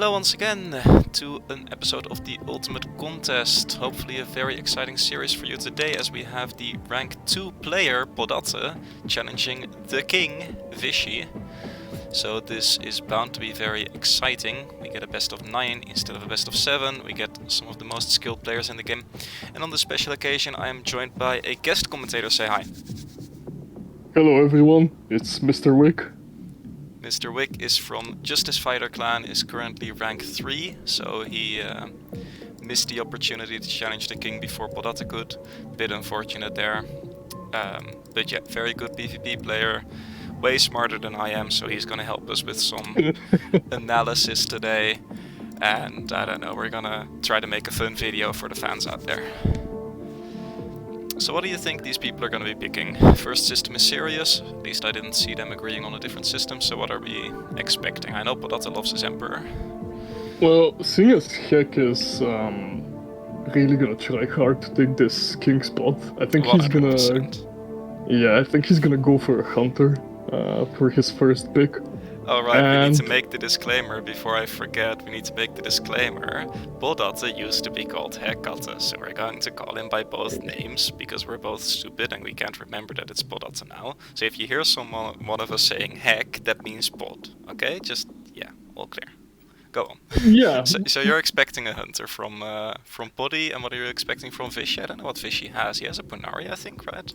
Hello once again to an episode of the Ultimate Contest. Hopefully a very exciting series for you today, as we have the rank 2 player Podatte challenging the king V15HY. So this is bound to be very exciting. We get a best of 9 instead of a best of 7. We get some of the most skilled players in the game. And on this special occasion I am joined by a guest commentator. Say hi. Hello everyone, it's Mr. Wick. Mr. Wick is from Justice Fighter Clan, is currently rank 3, so he missed the opportunity to challenge the king before Podatte could. Bit unfortunate there. But yeah, very good PvP player, way smarter than I am, so he's gonna help us with some analysis today. And I don't know, we're gonna try to make a fun video for the fans out there. So what do you think these people are going to be picking? First system is serious, at least I didn't see them agreeing on a different system, so what are we expecting? I know Podatte loves his Emperor. Well, seeing as Heck is really gonna try hard to take this king spot, I think 100%. he's gonna... Yeah, I think he's gonna go for a hunter for his first pick. Alright, we need to make the disclaimer before I forget. We need to make the disclaimer. Podatte used to be called Hekatte, so we're going to call him by both names because we're both stupid and we can't remember that it's Podatte now. So if you hear one of us saying heck, that means pod. Okay? Just, yeah, all clear. Go on. Yeah. So you're expecting a hunter from Poddy, and what are you expecting from V15HY? I don't know what V15HY has. He has a Ponari, I think, right?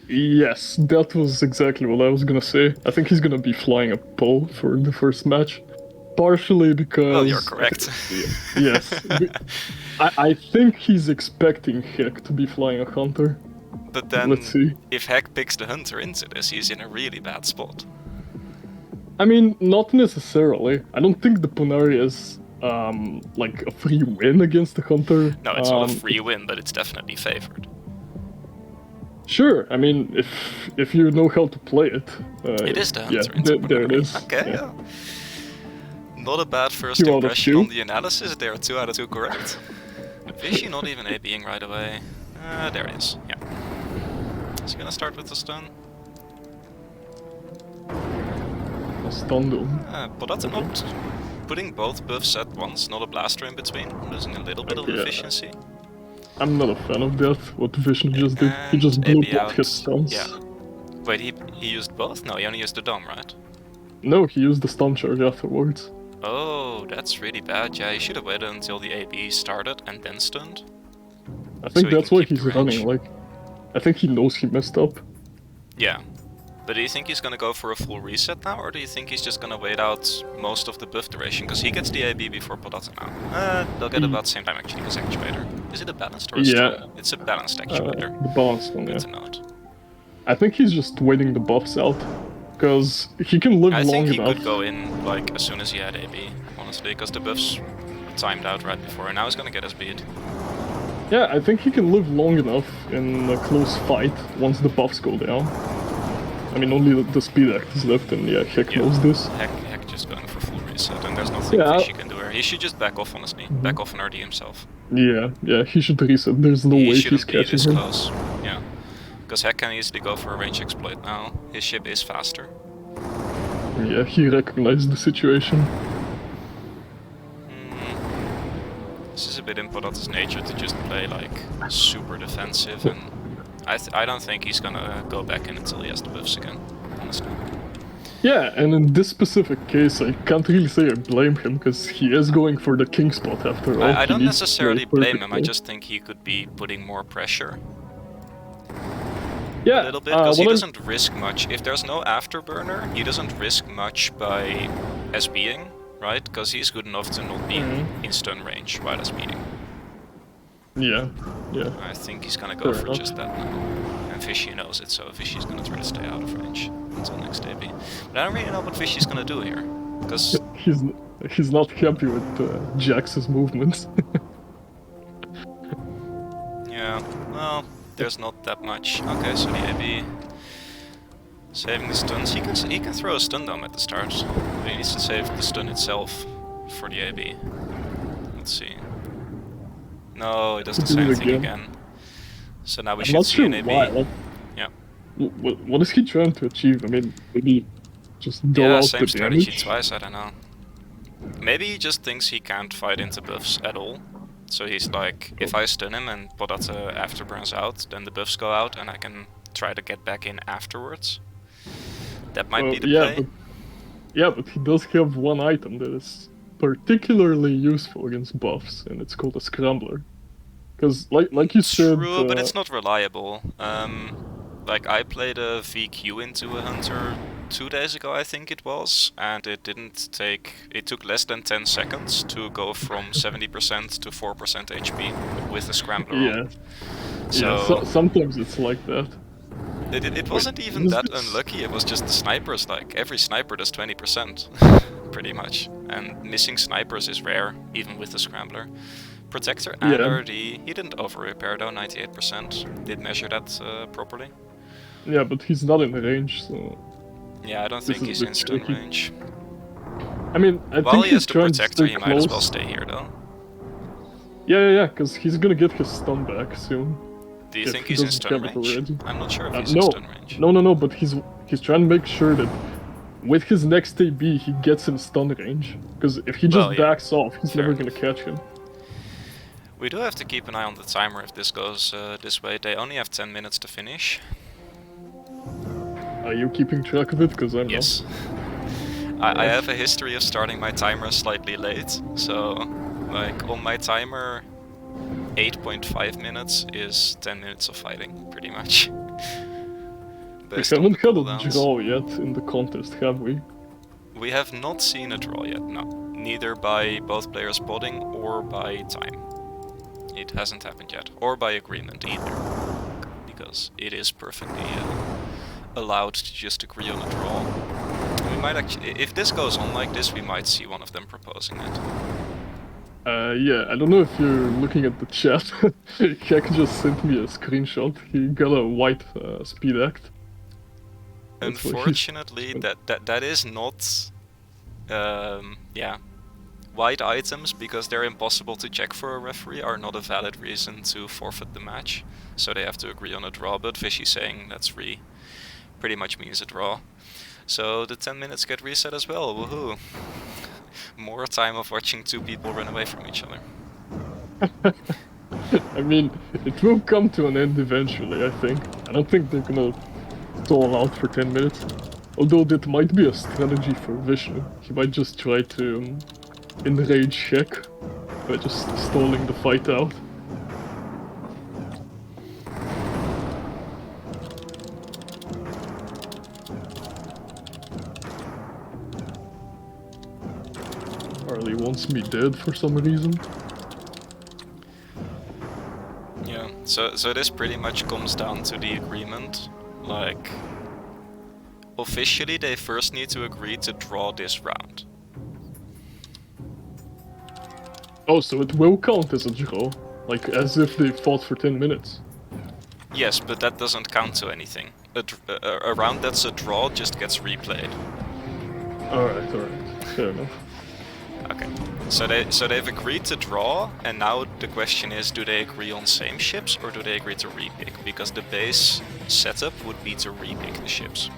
Yes, that was exactly what I was gonna say. I think he's gonna be flying a Po for the first match. Partially because... Oh, you're correct. Yes. I think he's expecting Heck to be flying a hunter. But then, let's see. If Heck picks the hunter into this, he's in a really bad spot. I mean, not necessarily. I don't think the Ponari is like a free win against the hunter. No, it's not a free win, but it's definitely favored. Sure, I mean, if you know how to play it. It is the hunter. Yeah, there it is. Okay, yeah. Not a bad first 2 out of impression 2. on the analysis. They are 2 out of 2 correct. V15HY not even ABing right away. There it is. Yeah. Is he gonna start with the stun? A stun though. Podatte not putting both buffs at once, not a blaster in between, losing a little bit of efficiency. I'm not a fan of that, what Vision just did. He just blew both his stuns. Yeah. Wait, he used both? No, he only used the dome, right? No, he used the stun charge afterwards. Oh, that's really bad. Yeah, he should have waited until the AB started and then stunned. I think so that's why he's running, like... I think he knows he messed up. Yeah. But do you think he's gonna go for a full reset now, or do you think he's just gonna wait out most of the buff duration? Because he gets the AB before Podatte now. They'll get about the same time actually, because actuator. Is it a balanced or a strong? It's a balanced actuator. The balanced one, Good yeah. to note. I think he's just waiting the buffs out. Because he can live long enough. I think he could go in like as soon as he had AB, honestly, because the buffs timed out right before, and now he's gonna get his beat. Yeah, I think he can live long enough in a close fight once the buffs go down. I mean, only the speed act is left, and yeah, Heck knows this. Heck just going for full reset, and there's nothing V15HY can do here. He should just back off, honestly. Back off and RD himself. Yeah, he should reset. There's no way he's catching him. Close. Yeah. Because Heck can easily go for a range exploit now. His ship is faster. Yeah, he recognized the situation. This is a bit in Podatte's nature to just play like super defensive, and I don't think he's gonna go back in until he has the buffs again, honestly. Yeah, and in this specific case, I can't really say I blame him, because he is going for the king spot after all. I don't necessarily blame him, I just think he could be putting more pressure. Yeah, a little bit, because he doesn't risk much. If there's no afterburner, he doesn't risk much by SBing, right? Because he's good enough to not be in stun range while SBing. Yeah. I think he's gonna go for just that now. And V15HY knows it, so V15HY's gonna try to stay out of range until next AB. But I don't really know what V15HY's gonna do here, because... He's not happy with Jax's movements. Yeah, well... There's not that much. Okay, so the AB saving the stuns. He can throw a stun dome at the start, but he needs to save the stun itself for the AB. Let's see. No, it doesn't say anything again. So now we should see an AB. Why. Yeah. What is he trying to achieve? I mean, maybe just go out same the strategy damage? twice. I don't know. Maybe he just thinks he can't fight into buffs at all. So he's like, if I stun him and Podatte afterburns out, then the buffs go out and I can try to get back in afterwards. That might be the play. But he does have one item that is particularly useful against buffs, and it's called a scrambler. Because, like you said... True, but it's not reliable. Like, I played a VQ into a hunter 2 days ago, I think it was, and it took less than 10 seconds to go from 70% to 4% HP with the scrambler on. So sometimes it's like that. It wasn't even that unlucky, it was just the snipers, like, every sniper does 20%, pretty much. And missing snipers is rare, even with the scrambler. Protector and RD, he didn't over-repair though, 98%. Did measure that properly. Yeah, but he's not in range, so... Yeah, I don't think he's in stun range. I mean, I While think he has the trying to Protector, stay he close. might as well stay here though. Yeah, because he's gonna get his stun back soon. Do you think he's in stun range? I'm not sure if he's in stun range. No, but he's trying to make sure that with his next AB, he gets in stun range. Because if he just backs off, he's never gonna catch him. We do have to keep an eye on the timer if this goes this way. They only have 10 minutes to finish. Are you keeping track of it? Because I'm not. I have a history of starting my timer slightly late. So, like, on my timer, 8.5 minutes is 10 minutes of fighting, pretty much. We haven't had a draw yet in the contest, have we? We have not seen a draw yet, no. Neither by both players podding or by time. It hasn't happened yet, or by agreement either, because it is perfectly allowed to just agree on a draw. We might actually, if this goes on like this, we might see one of them proposing it. Yeah, I don't know if you're looking at the chat. Kek just sent me a screenshot. He got a white speed act. Unfortunately, that is not, white items, because they're impossible to check for a referee, are not a valid reason to forfeit the match. So they have to agree on a draw, but Fishy's saying that's free. Pretty much means a draw. So the 10 minutes get reset as well, woohoo! More time of watching two people run away from each other. I mean, it will come to an end eventually, I think. I don't think they're gonna stall out for 10 minutes. Although that might be a strategy for Vishnu. He might just try to enrage check by just stalling the fight out. Harley wants me dead for some reason. Yeah, so this pretty much comes down to the agreement. Like, officially they first need to agree to draw this round. Oh, so it will count as a draw, like as if they fought for 10 minutes. Yes, but that doesn't count to anything. A round that's a draw just gets replayed. Alright, fair enough. Okay, so they've agreed to draw, and now the question is, do they agree on same ships or do they agree to repick? Because the base setup would be to repick the ships.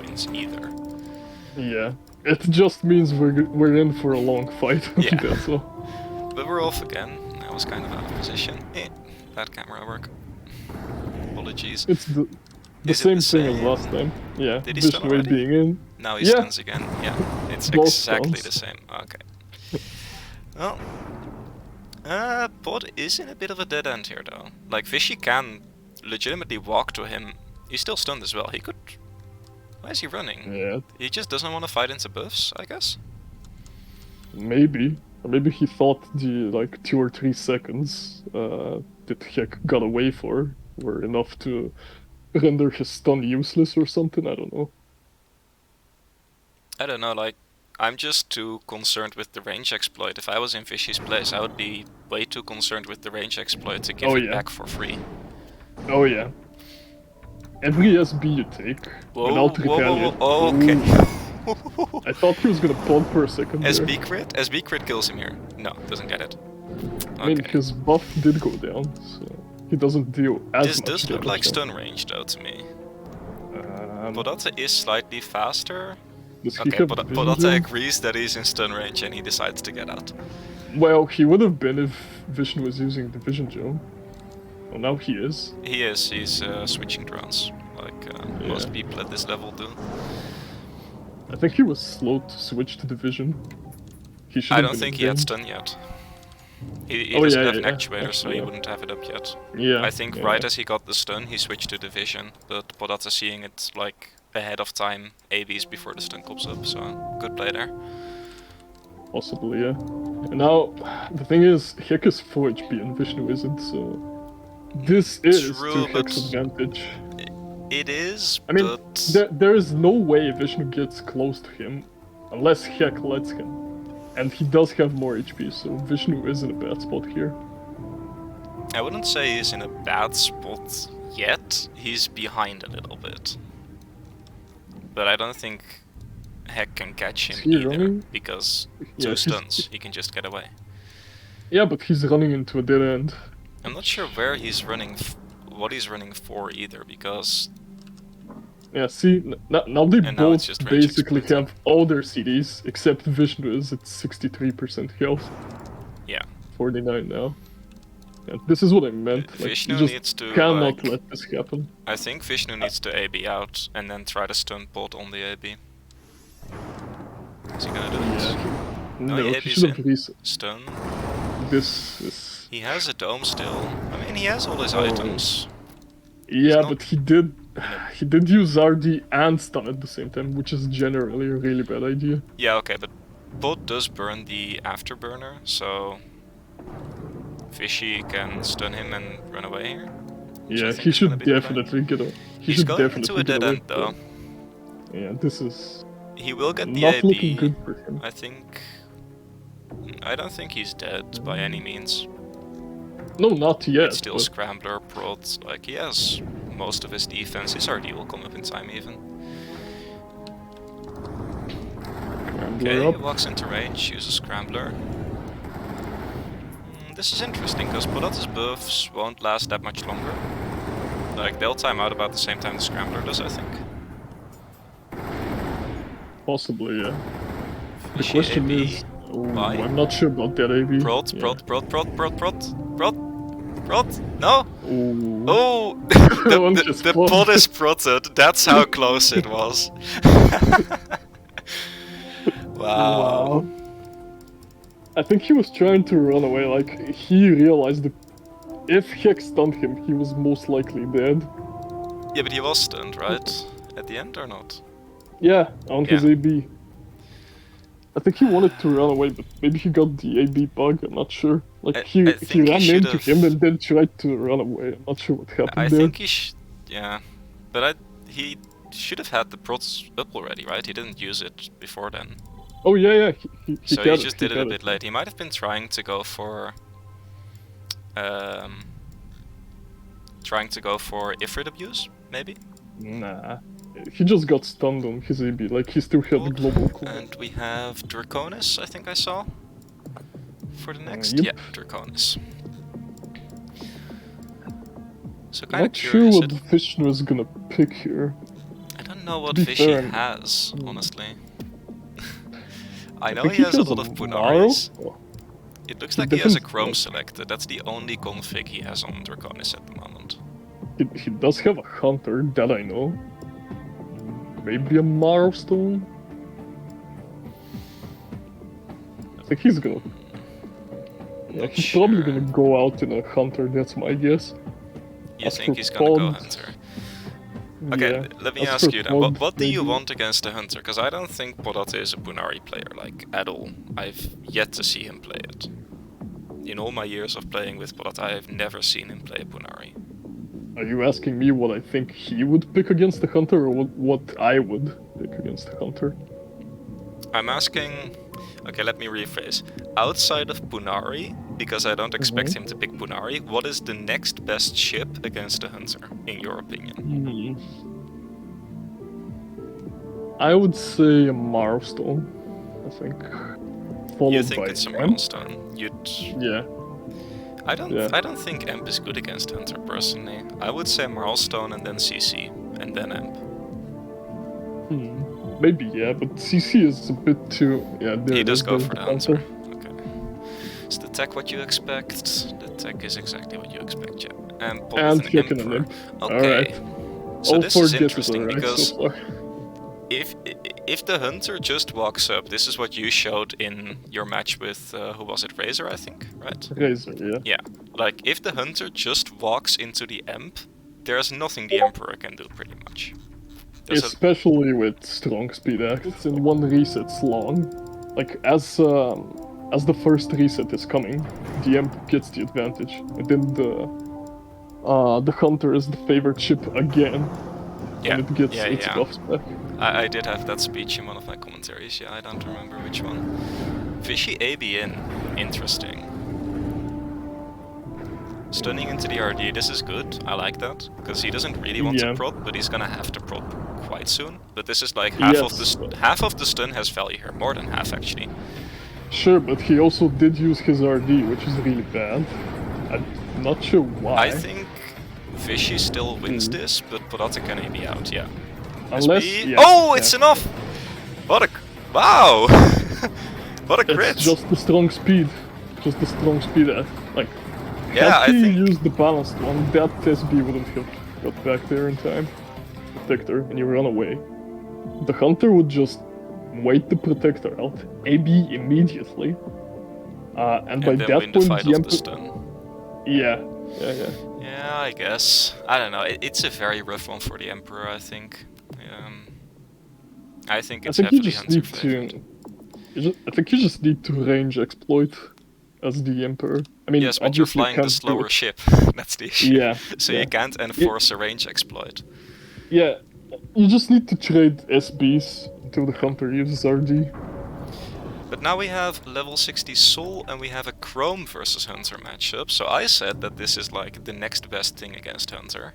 Means either. Yeah, it just means we're in for a long fight. Yeah. That's all. But we're off again. I was kind of out of position. Bad camera work. Apologies. It's the same thing as last time. Yeah, did he stun already? Being in. Now he stuns again. Yeah, it's both exactly stuns. the same. Okay. Well, Pod is in a bit of a dead end here though. Like, Fishy can legitimately walk to him. He's still stunned as well. He could... Why is he running? Yeah. He just doesn't want to fight into buffs, I guess? Maybe. Or maybe he thought the, 2 or 3 seconds that Hek got away for were enough to render his stun useless or something, I don't know. I don't know, like, I'm just too concerned with the range exploit. If I was in Fishy's place, I would be way too concerned with the range exploit to give it back for free. Oh yeah. Every SB you take, without retaliate. Oh, okay. I thought he was gonna pod for a second SB crit? SB crit kills him here. No, doesn't get it. I mean, his buff did go down, so he doesn't deal as much. This does look like stun range though to me. Podatte is slightly faster, Does he Okay, have but vision Podatte zone? agrees that he's in stun range and he decides to get out. Well, he would have been if Vision was using the vision zone. Well, now he is. He is, he's switching drones, like most people at this level do. I think he was slow to switch to the vision. He should I have don't been think in he had range. stun yet. He Oh, doesn't yeah, have an yeah, actuator, so he yeah. wouldn't have it up yet. Yeah. I think right as he got the stun, he switched to the vision, but Podatte seeing it like ahead of time, ABs before the stun comes up, so good play there. Possibly, yeah. And now, the thing is, Hick is 4 HP and Vishnu isn't, so... This is True, to Hick's but advantage. It is, I mean, but... there is no way Vishnu gets close to him, unless Hick lets him. And he does have more HP, so Vishnu is in a bad spot here. I wouldn't say he's in a bad spot yet, he's behind a little bit. But I don't think Heck can catch him either, running? because Yeah, 2 stuns, he can just get away. Yeah, but he's running into a dead end. I'm not sure where he's running, what he's running for either, because... Yeah, see, now they And now it's both just range basically exploiting. have all their CDs, except Vishnu is at 63% health. Yeah. 49 now. And this is what I meant. Like, Vishnu you just needs to, cannot like- let this happen. I think Vishnu needs to AB out, and then try to stun Pod on the AB. Is he gonna do it? No, he he ABs should have in. reset. Stun. This is... He has a dome still. I mean, he has all his Oh. items. Yeah, not- but he did use RD and stun at the same time, which is generally a really bad idea. Yeah, okay, but Pod does burn the afterburner, so Fishy can stun him and run away here. Which I Yeah, think he is gonna should be the play. definitely get away. He's going into a dead end though. Yeah, this is He will get the not AB. looking good for him. I don't think he's dead by any means. No, not yet. It's still but Scrambler, Prod, like he has most of his defense. His RD will come up in time even. Scrambler Okay, up. he walks into range, uses Scrambler. This is interesting, because Podatte's buffs won't last that much longer. Like, they'll time out about the same time the Scrambler does, I think. Possibly, yeah. The Fishy question AB. is, Why? I'm not sure about that AB. Prod, Yeah. Prod. No! Ooh. Oh! One the just the prodded. pod is prodded. That's how close it was. Wow. I think he was trying to run away, like, he realized that if Heck stunned him, he was most likely dead. Yeah, but he was stunned, right? At the end or not? Yeah, on his Yeah. AB. I think he wanted to run away, but maybe he got the AB bug, I'm not sure. Like, I he think he ran into should've- him and then tried to run away. I'm not sure what happened I there. think he yeah. But he should have had the prods up already, right? He didn't use it before then. Oh, yeah, he So got he just it, did it a got bit late. He might have been trying to go for... Ifrit abuse, maybe? Nah. He just got stunned on his AB, like, he still had the global cooldown. And we have Draconis, I think I saw. For the next? Yep. Yeah, Draconis. So I'm kind of not sure curious. what Vishnu is gonna pick here. I don't know what be fish he fair, has, honestly. I know think he has a lot a of Maro. Punaris. It looks like he has a definitely- Chrome selected. That's the only config he has on Draconis at the moment. He does have a Hunter, that I know. Maybe a milestone? I think he's gonna... Yeah, Not he's probably sure. gonna go out in a Hunter, that's my guess. You As think for he's gonna go Pod- Hunter? Okay, Yeah, let me as ask for you then. Pod, What do you maybe. want against a Hunter? Because I don't think Podatte is a Punari player, like, at all. I've yet to see him play it. In all my years of playing with Podatte, I have never seen him play Punari. Are you asking me what I think he would pick against the Hunter, or what I would pick against the Hunter? I'm asking... Okay, let me rephrase. Outside of Punari, because I don't expect him to pick Punari, what is the next best ship against a Hunter, in your opinion? I would say a milestone, I think. Followed You think by it's a Amp. milestone? Yeah. I don't Yeah. think Amp is good against Hunter, personally. I would say milestone and then CC, and then Amp. Maybe, yeah, but CC is a bit too... Yeah, there He it does is, go there's for the counter. hunter. Okay. Is the tech what you expect? The tech is exactly what you expect, yeah. And pop And with an Hick and Emperor. an Imp. Okay. Alright. So All this four is guesses interesting are right because so far. if the hunter just walks up, this is what you showed in your match with, who was it, Razor, I think, right? Razor, yeah. Yeah, like if the hunter just walks into the Emp, there's nothing the Emperor can do, pretty much. Especially with strong speed axe. It's in one reset's long. Like, as the first reset is coming, the Emp gets the advantage. And then the hunter is the favored ship again. Yeah, And it gets its buffs back. I did have that speech in one of my commentaries, yeah, I don't remember which one. Fishy AB in, interesting. Stunning into the RD, this is good, I like that, because he doesn't really want to prod, but he's gonna have to prod quite soon. But this is like half of the stun has value here, more than half actually. Sure, but he also did use his RD, which is really bad. I'm not sure why. I think Fishy still wins this, but Podatte can AB out, yeah. Unless, oh, it's enough! What a... Wow! What a crit! It's just the strong speed. Just the strong speed. Like, yeah, had I think... used the balanced one, that SB wouldn't have got back there in time. Protector, and you run away. The hunter would just wait the protector out, AB immediately. And by that win the point, fight the off the stun. Yeah. Yeah, I guess. I don't know. It's a very rough one for the Emperor, I think. I think it's heavily hunter favored. I think you just need to range exploit as the Emperor. I mean, yes, but you're flying the slower ship. That's the issue. Yeah. So you can't enforce a range exploit. Yeah, you just need to trade SBs until the hunter uses RD. But now we have level 60 Soul and we have a Chrome versus Hunter matchup. So I said that this is like the next best thing against Hunter.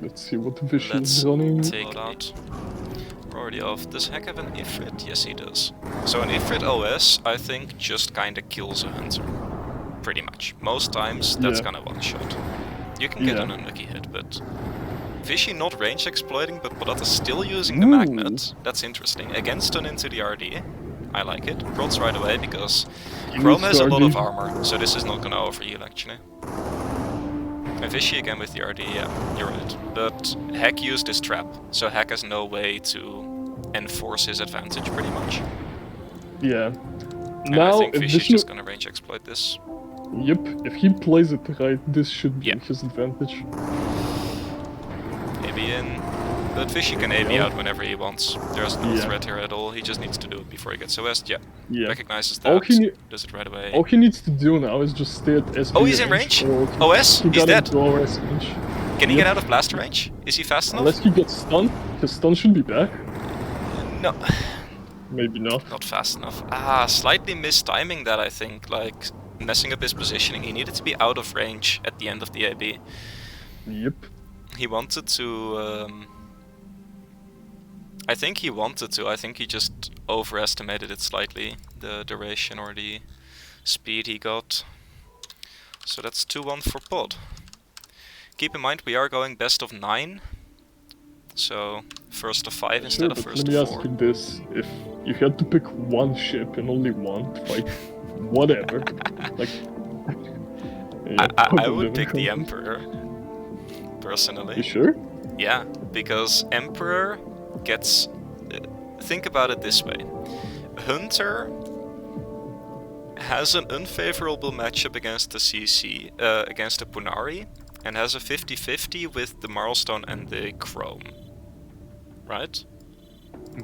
Let's see what Vision is running. Let's take it out. We're already off. Does Heck have an Ifrit? Yes, he does. So an Ifrit OS, I think, just kinda kills a Hunter. Pretty much. Most times, that's gonna one-shot. You can get an unlucky hit, but... Fishy not range exploiting, but Podatte still using the magnet. That's interesting. Again, stun into the RD. I like it. Prods right away, because Chrome has a lot of armor, so this is not gonna overheal, actually. And Fishy again with the RD, yeah, you're right. But Heck used his trap, so Heck has no way to enforce his advantage, pretty much. Yeah. And now, I think Fishy's just gonna range exploit this. Yep, if he plays it right, this should be his advantage. AB in. But Fishy can AB out whenever he wants. There's no threat here at all, he just needs to do it before he gets OS'd, recognizes that, does it right away. All he needs to do now is just stay at SB Oh, he's in range? OS? He's dead? OS range. Can he get out of blaster range? Is he fast enough? Unless he gets stunned, his stun should be back. No. Maybe not. Not fast enough. Ah, slightly mistiming that, I think, like, messing up his positioning. He needed to be out of range at the end of the AB. Yep. He wanted to, I think he wanted to, I think he just overestimated it slightly, the duration or the speed he got. So that's 2-1 for Pod. Keep in mind we are going best of 9, so first of 5 instead of first of 4. Let me ask you this, if you had to pick one ship and only one to fight, whatever, like... I would pick the Emperor, personally. You sure? Yeah, because Emperor gets... think about it this way. Hunter has an unfavorable matchup against the CC, against the Punari, and has a 50-50 with the Marlstone and the Chrome. Right?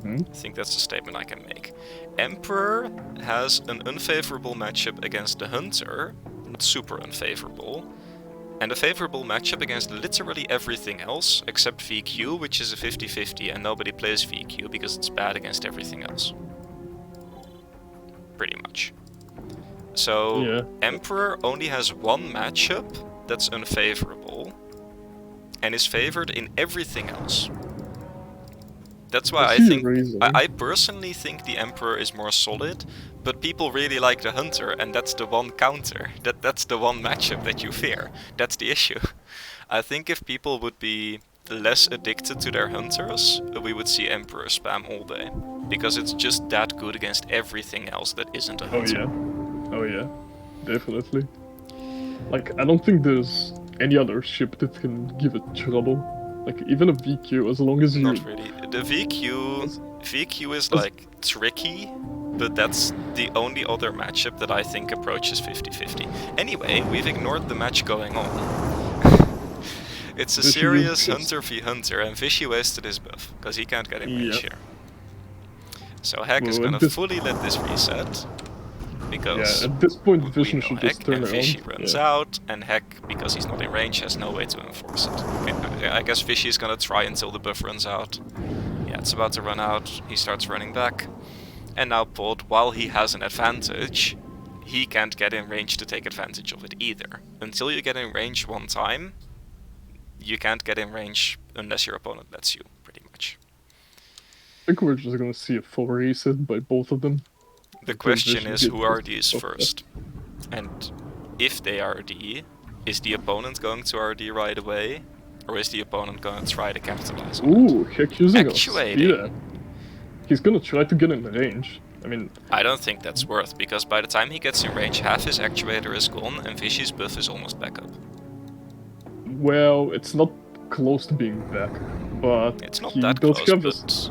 I think that's a statement I can make. Emperor has an unfavorable matchup against the Hunter, not super unfavorable, and a favorable matchup against literally everything else, except VQ, which is a 50-50, and nobody plays VQ because it's bad against everything else. Pretty much. So, Emperor only has one matchup that's unfavorable, and is favored in everything else. That's why I personally think the Emperor is more solid, but people really like the Hunter, and that's the one counter. That's the one matchup that you fear. That's the issue. I think if people would be less addicted to their hunters, we would see Emperor spam all day. Because it's just that good against everything else that isn't a hunter. Oh yeah, definitely. Like, I don't think there's any other ship that can give it trouble. Like, even a VQ, as long as you... Not really. The VQ is like tricky, but that's the only other matchup that I think approaches 50-50. Anyway, we've ignored the match going on. It's a serious hunter v hunter, and Fishy wasted his buff, because he can't get in range here. So Heck is gonna fully let this reset, because at this point Vision we know should Heck just turn and around. Fishy runs out, and Heck, because he's not in range, has no way to enforce it. Okay, I guess Fishy's gonna try until the buff runs out. Yeah, it's about to run out, he starts running back. And now Pod, while he has an advantage, he can't get in range to take advantage of it either. Until you get in range one time, you can't get in range unless your opponent lets you, pretty much. I think we're just gonna see a full reset by both of them. The question is, who RDs first? And if they RD, is the opponent going to RD right away? Or is the opponent going to try to capitalize on it? Ooh, Heck using Actuating. He's gonna try to get in range. I mean... I don't think that's worth, because by the time he gets in range, half his actuator is gone and Fishy's buff is almost back up. Well, it's not close to being back, but it's not he that does close, have but...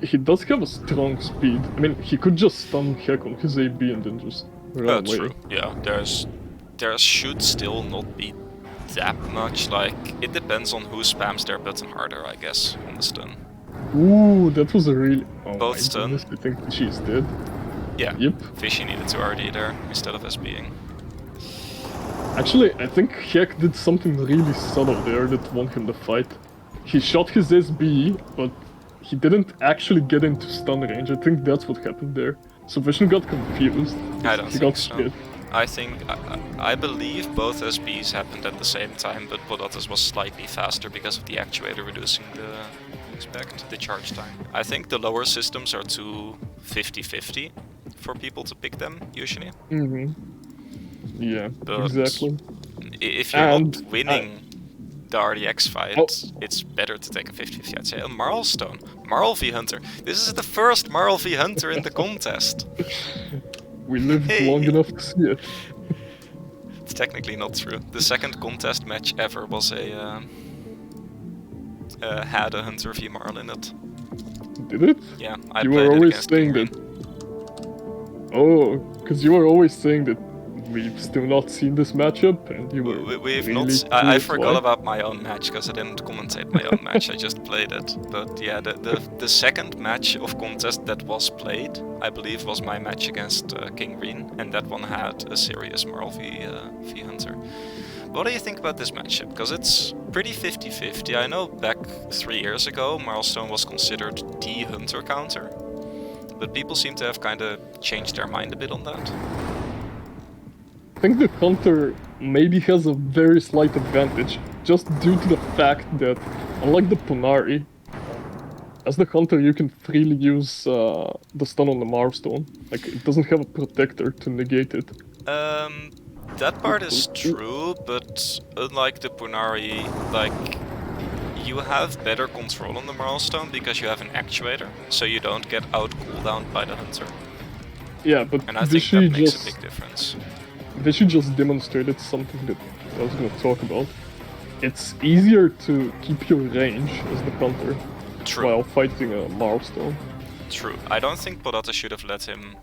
He does have a strong speed. I mean, he could just stun Heck on his AB and then just run away. True. Yeah, there should still not be that much. Like, it depends on who spams their button harder, I guess, on the stun. Ooh, that was a really... Oh both my stun. goodness, I think she's dead. Yeah. Yep. Fishy needed to RD there instead of SBing. Actually, I think Heck did something really subtle there that won him the fight. He shot his SB, but he didn't actually get into stun range. I think that's what happened there. So Vision got confused. I don't he think got so. scared. I believe both SBs happened at the same time, but Podatte's was slightly faster because of the actuator reducing the charge time. I think the lower systems are too 50-50 for people to pick them, usually. Yeah, but exactly. If you're not winning the RDX fight, it's better to take a 50-50. I'd say a Marlstone. Marl v Hunter. This is the first Marl v Hunter in the contest. We lived long enough to see it. It's technically not true. The second contest match ever was had a Hunter v Marl in it. Did it? Yeah, I you played were it always against saying that. Oh, because you were always saying that we've still not seen this matchup, and you were. We've really not. I forgot about my own match because I didn't commentate my own match. I just played it. But yeah, the second match of contest that was played, I believe, was my match against King Green, and that one had a serious Marl v Hunter. What do you think about this matchup? Because it's pretty 50-50. I know back 3 years ago, Marlstone was considered the Hunter counter, but people seem to have kind of changed their mind a bit on that. I think the Hunter maybe has a very slight advantage, just due to the fact that, unlike the Ponari, as the Hunter you can freely use the stun on the Marlstone. Like, it doesn't have a protector to negate it. That part is true, but unlike the Ponari, like, you have better control on the Marlstone because you have an actuator, so you don't get out cooldowned by the Hunter. Yeah, but and I think that makes a big difference. Vishy just demonstrated something that I was going to talk about. It's easier to keep your range as the Hunter while fighting a Marlstone. True. I don't think Podatte should have let him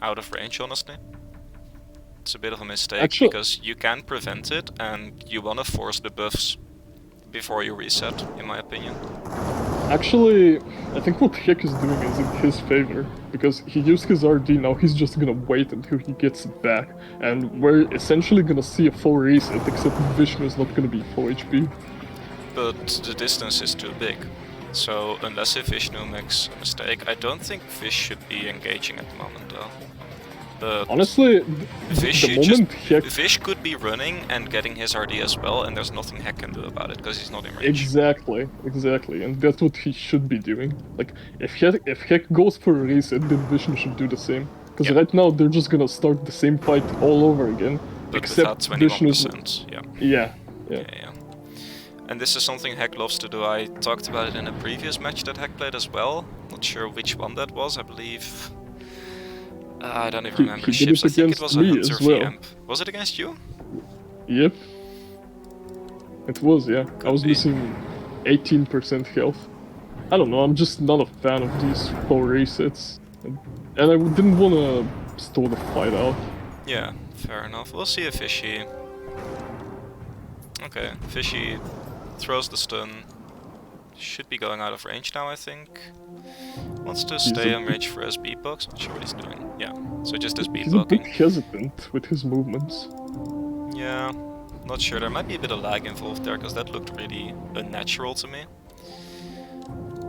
out of range, honestly. It's a bit of a mistake, because you can prevent it, and you want to force the buffs before you reset, in my opinion. Actually, I think what Heck is doing is in his favor, because he used his RD, now he's just gonna wait until he gets it back, and we're essentially gonna see a full reset, except Vishnu is not gonna be full HP. But the distance is too big, so unless if Vishnu makes a mistake, I don't think Vish should be engaging at the moment though. But honestly, Vish could be running and getting his RD as well, and there's nothing Heck can do about it because he's not in range. Exactly, and that's what he should be doing. Like, if Heck goes for a reset, then Vision should do the same. Because right now they're just gonna start the same fight all over again. But except without 21%, yeah. And this is something Heck loves to do. I talked about it in a previous match that Heck played as well. Not sure which one that was, I believe. I don't even remember the he did ships. it I think it against was a me Hunter as well. VM. Was it against you? Yep. It was, yeah. I was be. missing 18% health. I don't know, I'm just not a fan of these 4 resets. And I didn't want to stall the fight out. Yeah, fair enough. We'll see if Fishy... Okay, Fishy throws the stun. Should be going out of range now, I think. Wants to stay on range for SB pokes. Not sure what he's doing. Yeah, so just SB He's a bit poking. hesitant with his movements. Yeah, not sure. There might be a bit of lag involved there, because that looked really unnatural to me.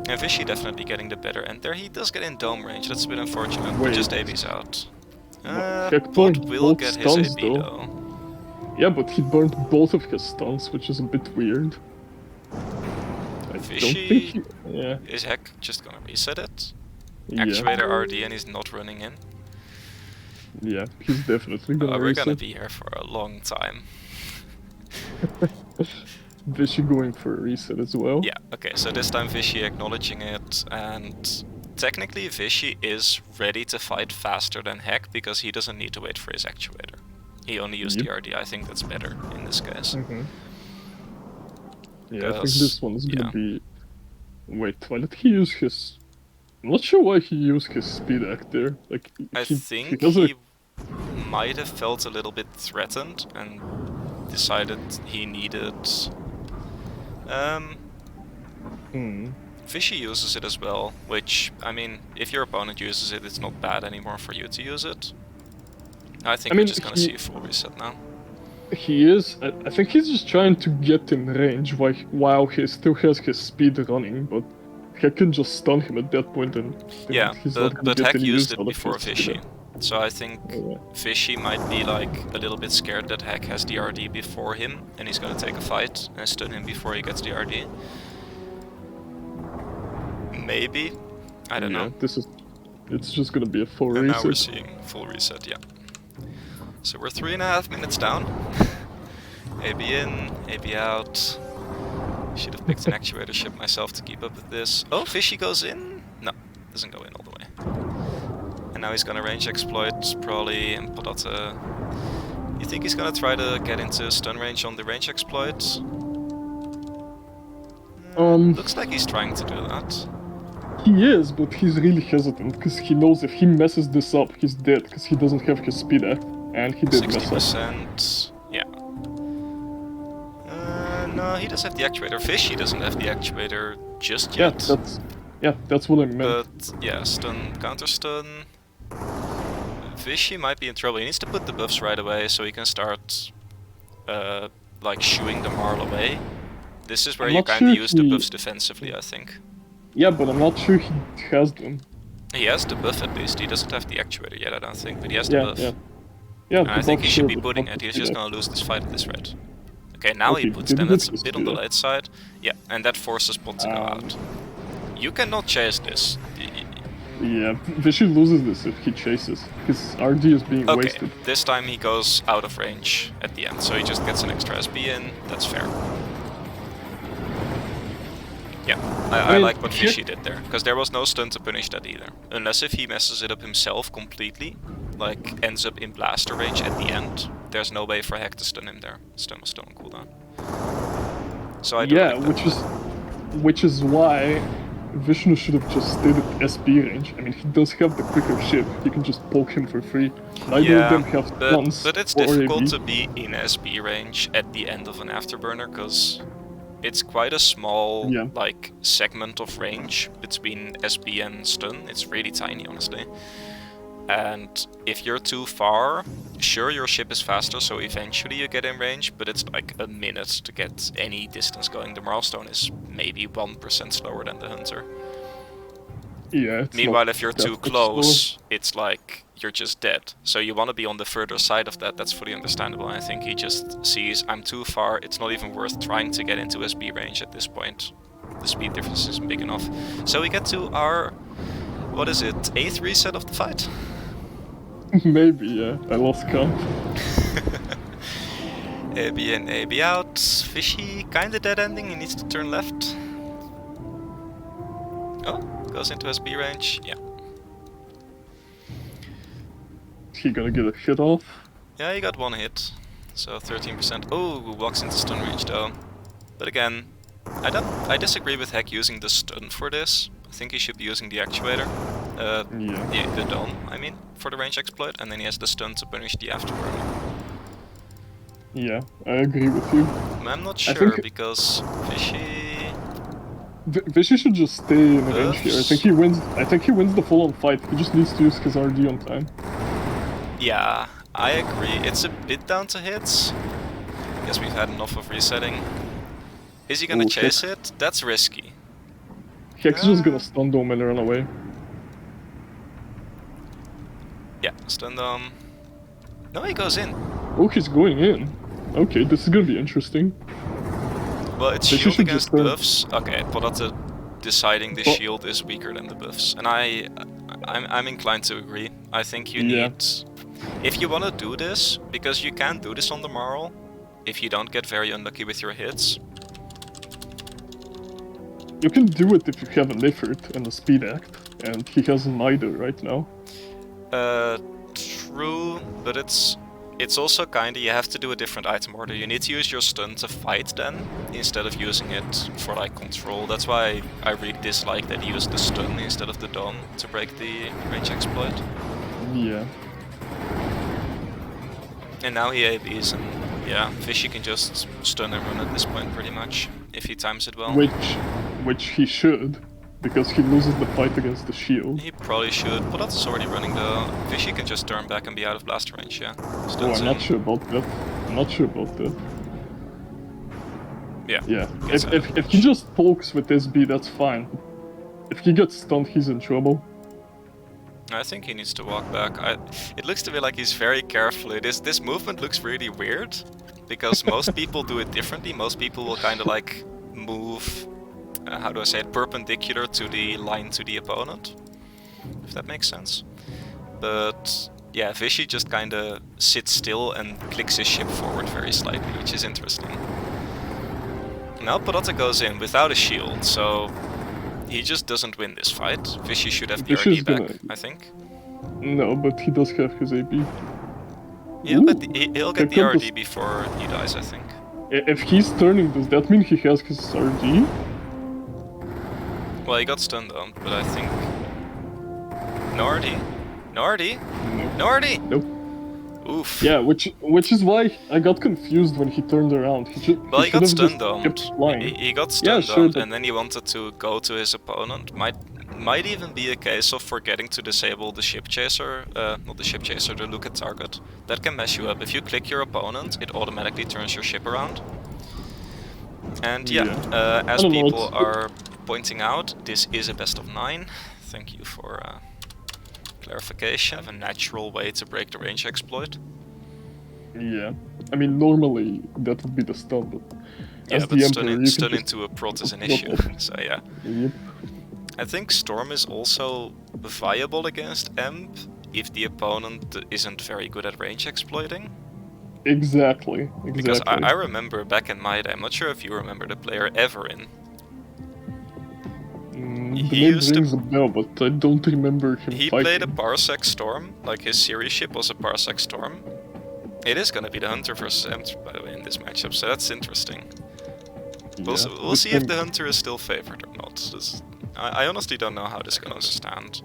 And Fishy definitely getting the better end there. He does get in dome range, that's a bit unfortunate, but just AB's out. Pod will get his AB though. Yeah, but he burned both of his stuns, which is a bit weird. Fishy is Heck just gonna reset it? Actuator RD and he's not running in. Yeah, he's definitely gonna we're reset. gonna be here for a long time. Fishy going for a reset as well. Yeah, okay, so this time Fishy acknowledging it, and technically Fishy is ready to fight faster than Heck because he doesn't need to wait for his actuator. He only used the RD, I think that's better in this case. Yeah, I think this one is gonna be... Wait, why did he use his... I'm not sure why he used his speed act there. Like, I think he might have felt a little bit threatened and decided he needed... Fishy uses it as well, which, I mean, if your opponent uses it, it's not bad anymore for you to use it. I think we're just gonna see a full reset now. He is. I think he's just trying to get in range while he still has his speed running, but Heck can just stun him at that point and he's not gonna but get Heck any used use it out of before his Fishy. So I think Fishy might be like a little bit scared that Heck has the RD before him and he's gonna take a fight and stun him before he gets the RD. Maybe. I don't know. It's just gonna be a full reset. And now we're seeing full reset, yeah. So we're 3.5 minutes down. AB in, AB out. Should have picked an actuator ship myself to keep up with this. Oh, Fishy goes in? No, doesn't go in all the way. And now he's gonna range exploit, probably, and Podatte. You think he's gonna try to get into stun range on the range exploit? Looks like he's trying to do that. He is, but he's really hesitant, because he knows if he messes this up, he's dead, because he doesn't have his speed act. And he did 60%, yeah. No, he does have the actuator. Fishy doesn't have the actuator just yet. That's what I meant. But yeah, stun, counter stun. Fishy might be in trouble. He needs to put the buffs right away so he can start like shooing the Marl away. This is where you kind of use the buffs defensively, I think. Yeah, but I'm not sure he has them. He has the buff at least. He doesn't have the actuator yet, I don't think, but he has the buff. Yeah, I think he should be putting it. He's just gonna lose this fight at this rate. Okay, now he puts them. That's a bit on the late side. Yeah, and that forces Pod to go out. You cannot chase this. Yeah, Fishy loses this if he chases. His RD is being wasted. This time he goes out of range at the end, so he just gets an extra SB in. That's fair. Yeah, I like what Fishy did there, because there was no stun to punish that either. Unless if he messes it up himself completely, like ends up in blaster range at the end, there's no way for Heck to stun him there. Stun was still on cooldown. So I do like that. which is why Vishnu should have just stayed at SB range. I mean, he does have the quicker ship, you can just poke him for free. Neither of them have stuns. But it's difficult to be in SB range at the end of an afterburner, because it's quite a small like segment of range between SB and stun. It's really tiny, honestly. And if you're too far, sure, your ship is faster, so eventually you get in range, but it's like a minute to get any distance going. The milestone is maybe 1% slower than the Hunter. Yeah. Meanwhile, if you're too close, it's like you're just dead. So you want to be on the further side of that. That's fully understandable. I think he just sees I'm too far. It's not even worth trying to get into SB range at this point. The speed difference isn't big enough. So we get to our, what is it, 8th reset of the fight? Maybe, yeah. I lost count. AB in, AB out. Fishy, kinda dead ending, he needs to turn left. Oh, goes into his B range, yeah. He gonna get a hit off? Yeah, he got one hit, so 13%. Oh, walks into stun range though. But again, I disagree with Heck using the stun for this. I think he should be using the actuator. Yeah. The dome, I mean, for the range exploit, and then he has the stun to punish the afterburner. Yeah, I agree with you. I'm not sure because Fishy should just stay in the range here. I think he wins the full-on fight. He just needs to use his RD on time. Yeah, I agree. It's a bit down to hits. Guess we've had enough of resetting. Is he gonna chase it? That's risky. Heck's just gonna stun dome and run away. Yeah, stun dome. No, he goes in. Oh, he's going in. Okay, this is gonna be interesting. Well, it's shield against buffs. Okay, Podatte deciding the shield is weaker than the buffs, and I'm inclined to agree. I think you need, if you want to do this, because you can do this on the Marl, if you don't get very unlucky with your hits. You can do it if you have a Nifert and a Speed Act, and he has neither right now. True, but it's also kinda, you have to do a different item order. You need to use your stun to fight then, instead of using it for like control. That's why I really dislike that he used the stun instead of the dome to break the range exploit. Yeah. And now he ABs and yeah, Fishy can just stun and run at this point pretty much, if he times it well. Which he should, because he loses the fight against the shield. He probably should, but that's already running though. Fishy can just turn back and be out of blast range, yeah. I'm not sure about that. I'm not sure about that. Yeah. Yeah. If he just pokes with SB, that's fine. If he gets stunned, he's in trouble. I think he needs to walk back. It looks to me like he's very careful. This movement looks really weird, because most people do it differently. Most people will kind of like move, how do I say it, perpendicular to the line to the opponent, if that makes sense. But yeah, Fishy just kind of sits still and clicks his ship forward very slightly, which is interesting. Now Podatte goes in without a shield, so he just doesn't win this fight. Fishy should have the RD back, I think. No, but he does have his AP. He'll get the RD before he dies, I think. If he's turning, does that mean he has his RD? Well, he got stunned though, but I think... No RD? No RD? No. No RD? Nope. Oof. Yeah, which is why I got confused when he turned around. He got stun domed. He got stun domed, and then he wanted to go to his opponent. Might even be a case of forgetting to disable the ship chaser, not the ship chaser, the look at target. That can mess you up. If you click your opponent, it automatically turns your ship around. And yeah, as people are pointing out, this is a best of 9. Thank you for clarification. Have a natural way to break the range exploit. Yeah, I mean normally that would be the stun, but yeah, but stun into a prot is an issue. So yeah. Yep. I think Storm is also viable against Emp if the opponent isn't very good at range exploiting. Exactly. Because I remember back in my day, I'm not sure if you remember the player Everin. He used rings a bell, but I don't remember him He fighting. played a Parsec Storm, like his series ship was a Parsec Storm. It is gonna be the Hunter versus Emp, by the way, in this matchup, so that's interesting. Yeah, we'll see if the Hunter is still favored or not. I honestly don't know how this is gonna stand.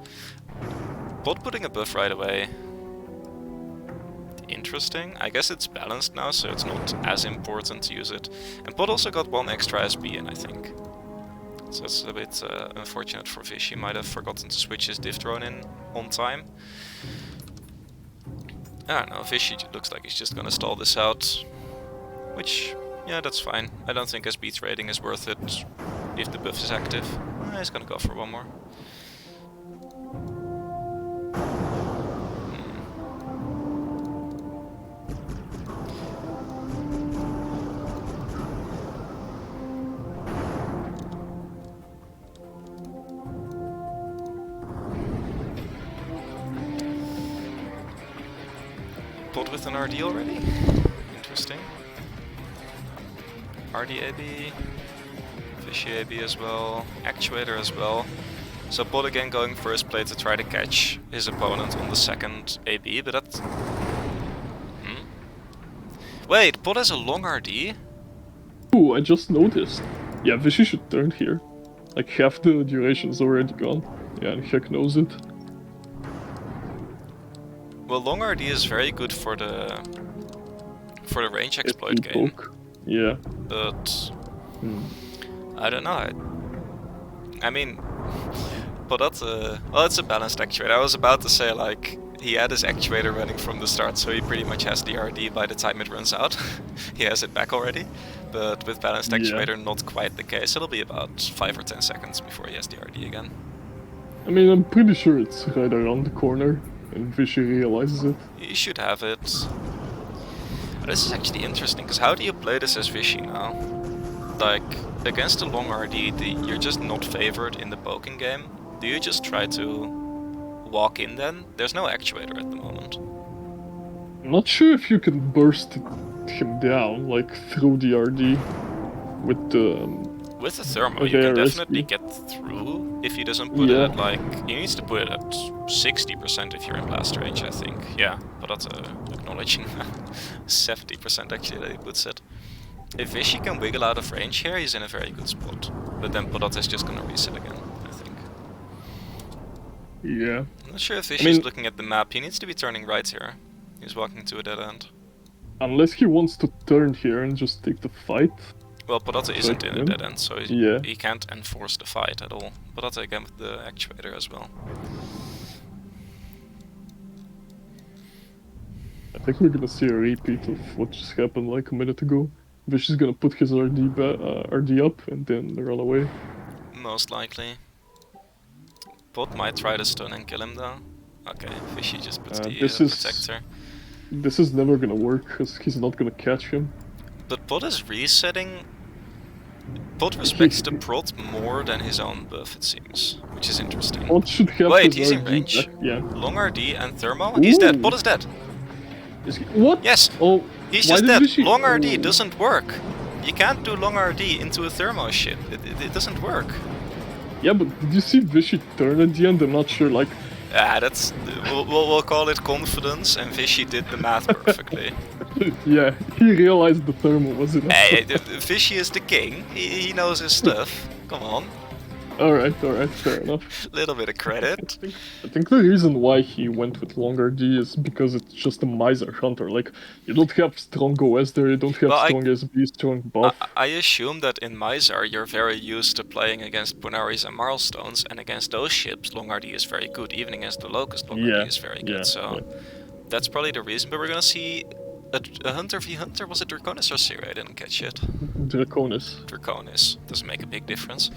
Pot putting a buff right away. Interesting. I guess it's balanced now, so it's not as important to use it. And Pot also got 1 extra SB in, I think. So it's a bit unfortunate for Fish. He might have forgotten to switch his diff drone in on time. I don't know, Fishy looks like he's just gonna stall this out. Which, yeah, that's fine. I don't think SB trading is worth it if the buff is active. He's gonna go for 1 more. Pot with an RD already? Interesting. RD-AB, Fishy AB as well, Actuator as well. So Pod again going first play to try to catch his opponent on the second AB, but that's... Wait, Pod has a long RD? Ooh, I just noticed. Yeah, Vishy should turn here. Like, half the duration is already gone. Yeah, and Hek knows it. Well, long RD is very good for the range exploit game. Poke. Yeah. But... I don't know. I mean... Podatte... well, it's a balanced actuator. I was about to say, like, he had his actuator running from the start, so he pretty much has the RD by the time it runs out. He has it back already. But with balanced actuator, not quite the case. It'll be about 5 or 10 seconds before he has the RD again. I mean, I'm pretty sure it's right around the corner, and Vishy realizes it. You should have it. This is actually interesting, because how do you play this as Vishy now? Like, against a long RD, you're just not favored in the poking game. Do you just try to walk in then? There's no actuator at the moment. I'm not sure if you can burst him down, like, through the RD with the... With the thermal, you can definitely get through if he doesn't put it at, like... He needs to put it at 60% if you're in blast range, I think. Yeah, but that's acknowledging 70% actually that he puts it. If Vishy can wiggle out of range here, he's in a very good spot. But then Podatte is just gonna reset again, I think. Yeah. I'm not sure if Vishy's looking at the map. He needs to be turning right here. He's walking to a dead end. Unless he wants to turn here and just take the fight. Well, Podatte isn't in a dead end, so he can't enforce the fight at all. Podatte again with the actuator as well. I think we're gonna see a repeat of what just happened like a minute ago. Vishy's gonna put his RD up and then run away. Most likely. Pod might try to stun and kill him though. Okay, Vishy just puts the protector. This is never gonna work, because he's not gonna catch him. But Pod is resetting... Pod respects the prot more than his own buff, it seems. Which is interesting. Pod should have Wait, his he's in RD range? back. Yeah. Long RD and thermo? He's dead. Pod is dead. What? Yes! Oh, he's just dead. Long RD doesn't work. You can't do long RD into a thermo ship. It doesn't work. Yeah, but did you see Vishy turn at the end? I'm not sure, like... that's... We'll call it confidence, and Vishy did the math perfectly. Yeah, he realized the thermal was enough. Hey, Vishy is the king. He knows his stuff. Come on. Alright, fair enough. Little bit of credit. I think the reason why he went with longer D is because it's just a miser hunter. Like, you don't have strong OS there, you don't have strong SB, strong buff. I assume that in Miser you're very used to playing against Punaris and Marlstones, and against those ships long RD is very good, even against the Locust long RD is very good, so that's probably the reason. But we're gonna see a Hunter v Hunter. Was it Draconis or Siri? I didn't catch it. Draconis. Draconis. Doesn't make a big difference.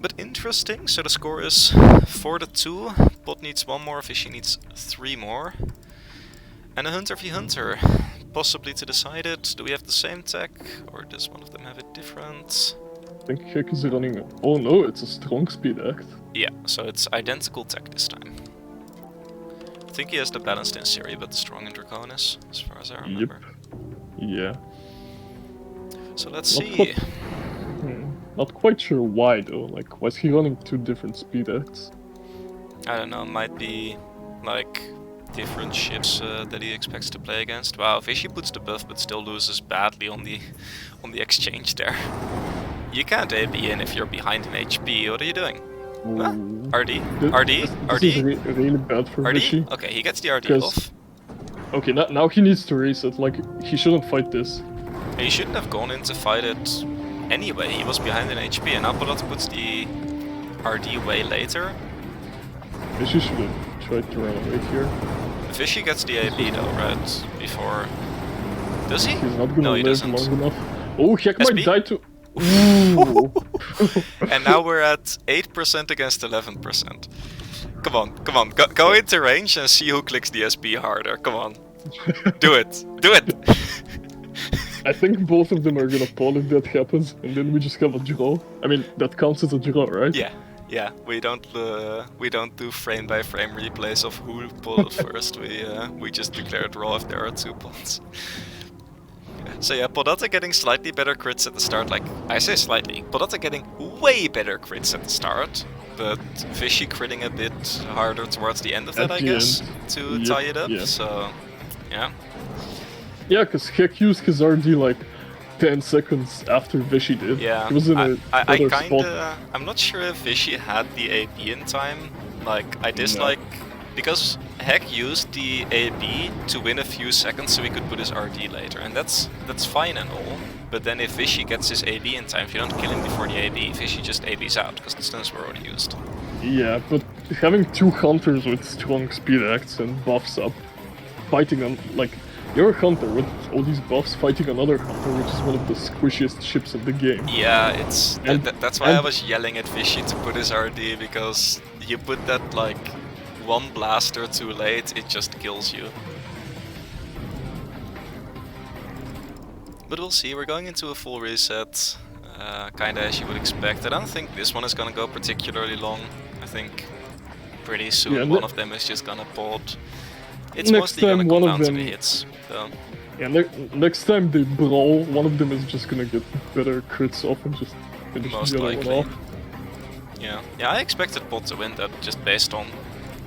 But interesting, so the score is 4-2. Pod needs 1 more, Vishy needs 3 more. And a Hunter v Hunter, possibly to decide it. Do we have the same tech, or does one of them have it different? I think Hek is running... Oh no, it's a strong speed act. Yeah, so it's identical tech this time. I think he has the balanced in Siri, but the strong in Draconis, as far as I remember. Yep. Yeah. So let's see. Not quite sure why though, like, why is he running 2 different speed acts? I don't know, might be, like, different ships that he expects to play against. Wow, Vishy puts the buff but still loses badly on the exchange there. You can't AB in if you're behind in HP, what are you doing? Huh? RD? This is really bad for Vishy. Okay, he gets the RD off. Okay, now he needs to reset, like, he shouldn't fight this. He shouldn't have gone in to fight it anyway, he was behind in HP, and now Podatte puts the RD way later. Vishy should have tried to run away here. Vishy gets the AB though, right? Before... Does he? He's not gonna live live long enough. Oh, Hek might die too. Ooh. And now we're at 8% against 11%. Come on, go into range and see who clicks the SB harder, come on. Do it! I think both of them are gonna pull if that happens, and then we just have a draw. I mean, that counts as a draw, right? Yeah. We don't do frame by frame replays of who pulled first. We just declare a draw if there are 2 pulls. So yeah, Podatte getting slightly better crits at the start. Like, I say slightly. Podatte getting way better crits at the start. But Vishy critting a bit harder towards the end of that, I guess, to tie it up. So, yeah. Yeah, because Heck used his RD like 10 seconds after Vishy did. Yeah, He was in a better spot. I'm not sure if Vishy had the AB in time. Like, I dislike... Because Heck used the AB to win a few seconds so he could put his RD later, and that's fine and all. But then if Vishy gets his AB in time, if you don't kill him before the AB, Vishy just ABs out, because the stuns were already used. Yeah, but having two hunters with strong speed acts and buffs up, fighting on, like, you're a hunter with all these buffs fighting another hunter, which is one of the squishiest ships in the game. Yeah, it's that's why I was yelling at Vishy to put his RD, because you put that, like, one blaster too late, it just kills you. But we'll see, we're going into a full reset, kinda as you would expect. I don't think this one is gonna go particularly long. I think pretty soon one of them is just gonna pod. It's mostly gonna come down to the hits, though. Yeah, next time they brawl, one of them is just gonna get better crits off and just finish the other one off. Yeah, I expected Pod to win that just based on,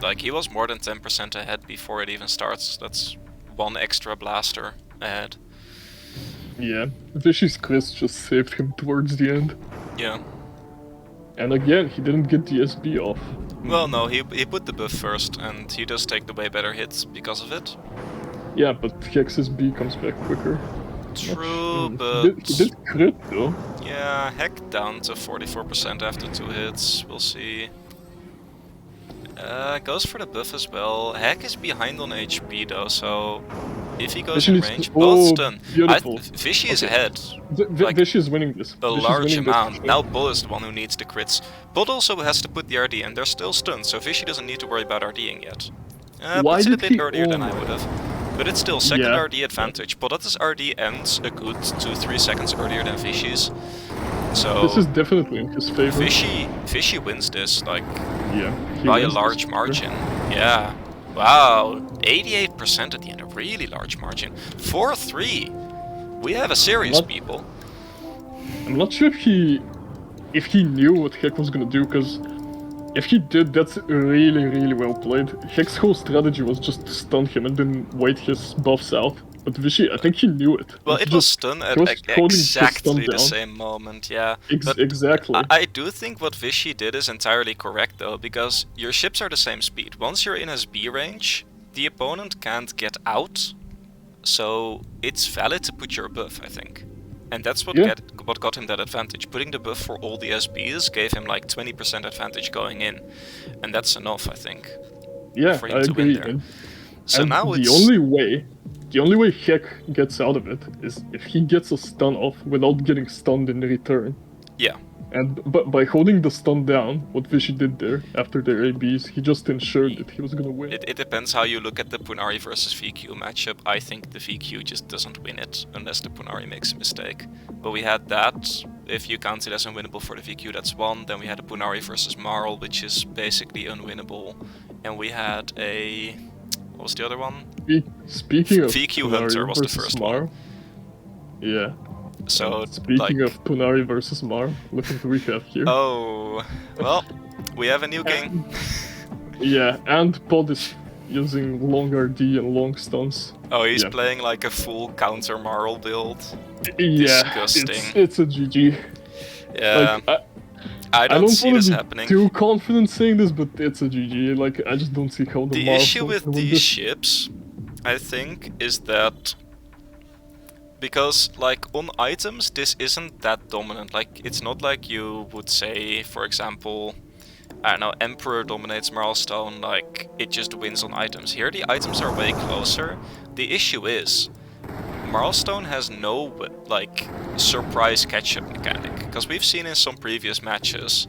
like, he was more than 10% ahead before it even starts. That's one extra blaster ahead. Yeah, Vishy's crits just saved him towards the end. Yeah. And again, he didn't get the SB off. Well, no, he put the buff first, and he does take the way better hits because of it. Yeah, but Heck's SB comes back quicker. True, but... He did crit, though. Yeah, Heck down to 44% after 2 hits, we'll see. Goes for the buff as well. Heck is behind on HP though, so if he goes in range, both stun. Vishy is ahead. Like, Vishy is winning this. A large amount. Now Bull is the one who needs the crits. Bot also has to put the RD, and they're still stunned, so Vishy doesn't need to worry about RDing yet. Puts it a bit earlier than I would have. But it's still second RD advantage. Podette's RD ends a good 2-3 seconds earlier than Vishy's. So this is definitely in his favor. Fishy wins this, like, yeah, by a large margin. Yeah. Wow, 88% at the end, a really large margin. 4-3. We have a series, people. I'm not sure if he knew what Heck was gonna do, because if he did, that's really, really well played. Heck's whole strategy was just to stun him and then wait his buffs out. But Vishy, I think he knew it. Well, it was stunned at exactly the same moment, yeah. Exactly. I do think what Vishy did is entirely correct, though, because your ships are the same speed. Once you're in SB range, the opponent can't get out, so it's valid to put your buff, I think. And that's what got him that advantage. Putting the buff for all the SBs gave him like 20% advantage going in. And that's enough, I think, for him to win there. So and now the only way Heck gets out of it is if he gets a stun off without getting stunned in return. Yeah. And by holding the stun down, what Vishy did there after their ABs, he just ensured that he was gonna win. It depends how you look at the Punari versus VQ matchup. I think the VQ just doesn't win it unless the Punari makes a mistake. But we had that. If you count it as unwinnable for the VQ, that's one. Then we had a Punari versus Marl, which is basically unwinnable. And we had a... what was the other one? Speaking of VQ Punari Hunter was the first one. Yeah. So, speaking of Punari versus Mar, look at what we have here. Oh, well, we have a new king. Yeah, and Pod is using long RD and long stuns. Oh, he's playing like a full counter Marl build. Yeah, disgusting. It's a GG. Yeah, like, I don't see this happening. I'm too confident saying this, but it's a GG. Like, I just don't see how the Marl issue with these ships, I think, is that because, like, on items, this isn't that dominant. Like, it's not like you would say, for example, I don't know, Emperor dominates Marlstone, like, it just wins on items. Here, the items are way closer. The issue is, Marlstone has no, like, surprise catch-up mechanic. Because we've seen in some previous matches